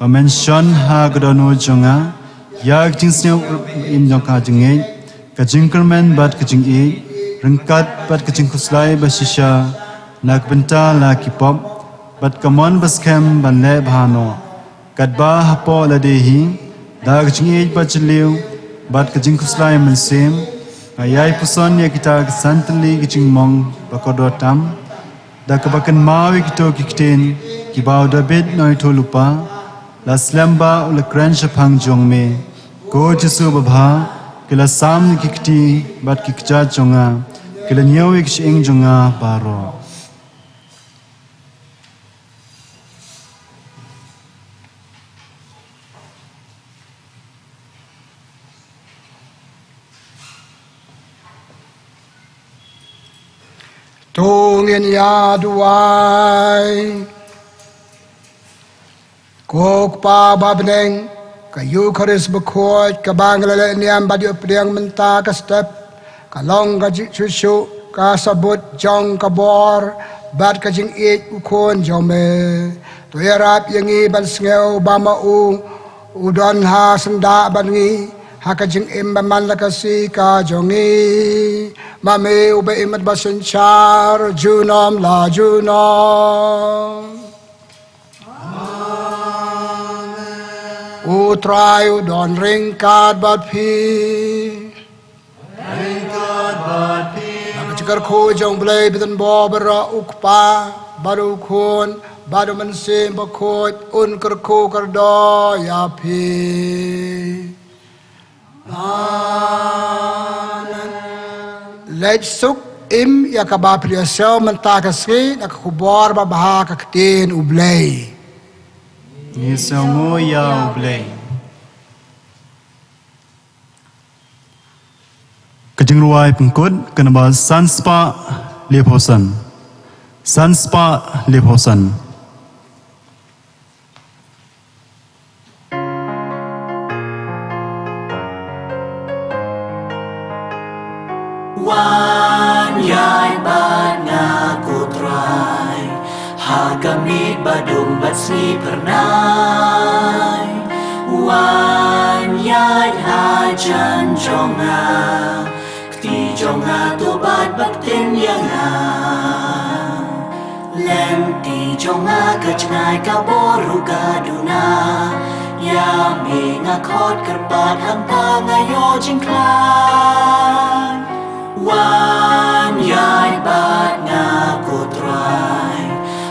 mention ha gadono jonga ya kajing snew im jong ka jinge kajing kermen bad kajing e rengkat bad kajing kuslai basisha Nak benta la kipop, bat kamon baskem ban le bhano. Kat ba hapo la dehi, da kajing ej bachliu, bat kajing kuslai mensem, ayai puson ya kita santli kajing mong bakodotam, da kabakan mawi kito kikten, kibau David noi tolupa, la slamba ula kran shapang jongme, ko JISU babha, kila sam kikti, bat kikja jonga, kila nyawi kishing jonga baro. Tungin ya duai Kok pa babneng Kayu karis Bakhuid Kabang lele niam badi upriang menta ka step Kalong ka JISU Ka sabut jong kabor Bat ka jing it ukon jome Tuyarap yangi ban sngeo bama u udon ha senda bangi hakajing imbaman lakasi ka jongi mame ube imat basenchar junom la junom U Trai udon ringkat bat pi Nakachikar ko jong blay bitan bo bara ukpa baru kun baru mensim Bakhuid un kerko kerdo ya pi Lej suk im ya kaba priasyo mentakasi nakakubor babaha kaktin ublay Nisongo ya ublay. Kajing ruai pengkut kenapa sanspa leposan. Sanspa leposan. Wan yai ban ngaku Trai Hagamit badum batsi pernai Wan yai hajan jonga Kti jonga tobat baktin yanga Lem ti jonga kacngai kaboru kaduna Ya me ngakot kerpat hampa ngayo jingklan Wan yai bat ngaku Trai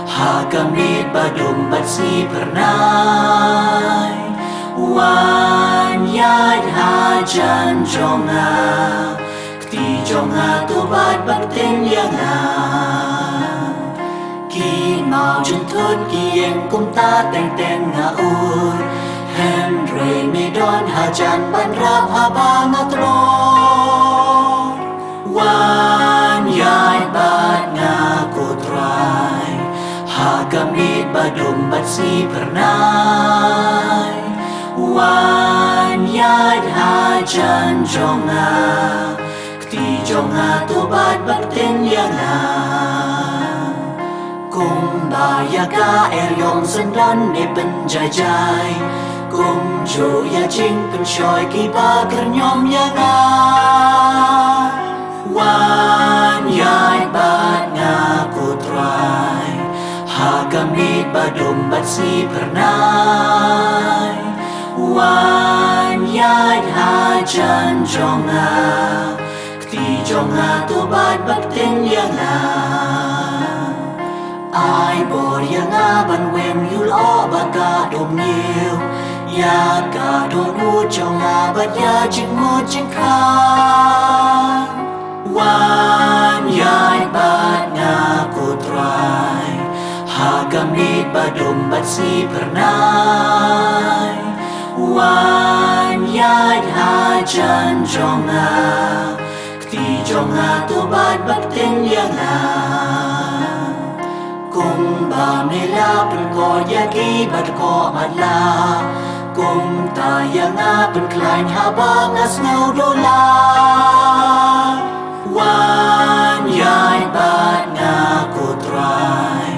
Hagamit badum batsi pernai Wan yai hajan jonga Kti jonga tobat baktin yanga Ki mau jentut ki yang kum ta teng teng ngaur Henry medon hajan ban rap habang atror Wan yai bat ngaku Trai Hagamit badum batsi pernai Wan yai hajan jonga Kti jonga tobat baktin yanga Kung bayaga eryong sendan ne penjajai Kung jo ya jing penshoy ki bagar nyom yanga Wan yai bat ngaku Trai Hagamit badum batsi pernai Wan yai hajan jonga Kti jonga tobat baktin yanga Ai bor yanga ban wem yul o baga dom niu Ya ga don u jonga bat ya jing mo jing kan Wan yai bat ngaku Trai Hagamit badum batsi pernai Wan yai hajan jonga Kti jonga tobat baktin yanga Kung ba nila penko yagi bat ko madla Kung taya nga penklain habang as ngau dola Wan yai bat ngaku Trai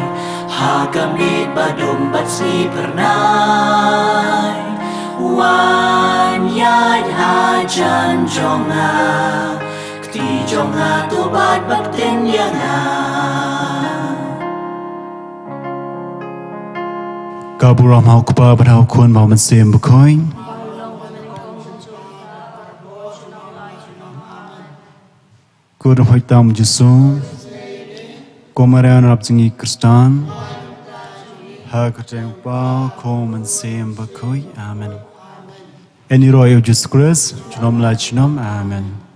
Hagamit badum batsi pernai Wan yai hajan jonga Kti jonga tobat baktin yanga Kabura mau kupa berau kun mau mensem Bakhuid. Kudu hoitam JISU. Komaran rap jingi Kristan. Ha kacang pa ko mensem Bakhuid. Amen. Eni royo Jesus Christ. Junom la junom. Amen.